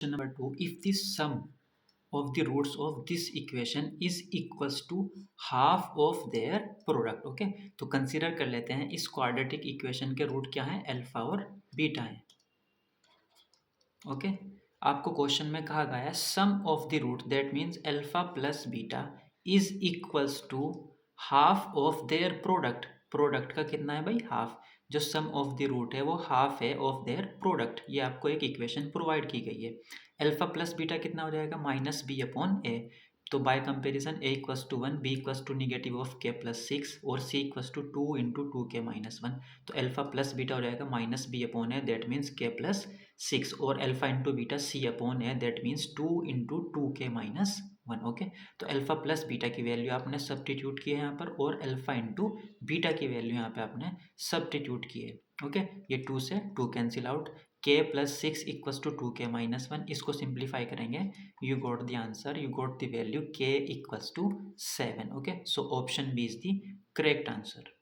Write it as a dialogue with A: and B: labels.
A: Question number 2, if the sum of the roots of this equation is equals to half of their product. Okay, तो consider कर लेते हैं इस quadratic equation के root क्या है, अल्फा और बीटा है। ओके, आपको क्वेश्चन में कहा गया है sum of the root that means alpha plus beta is equals to half of their product. Product का कितना है भाई, हाफ। जो सम ऑफ द रूट है वो हाफ है ऑफ देयर प्रोडक्ट। ये आपको एक इक्वेशन प्रोवाइड की गई है। अल्फा प्लस बीटा कितना हो जाएगा, माइनस बी अपॉन ए। तो by comparison A equals to 1, B equals to negative of k plus 6 और सी equals to 2 into 2 k minus 1। तो अल्फा प्लस बीटा हो जाएगा minus B upon A that means k plus 6 और alpha into beta C upon A that means 2 into 2 k minus 1। Okay, तो alpha plus beta की value आपने substitute की है यहाँ पर और अल्फा इंटू बीटा की वैल्यू यहाँ पे आपने सब्स्टिट्यूट की है। ओके, ये 2 से 2 cancel out, k plus 6 equals to 2 k minus 1। इसको सिंप्लीफाई करेंगे, you got the answer, you got the value k equals to 7। Okay, so option B is the correct answer.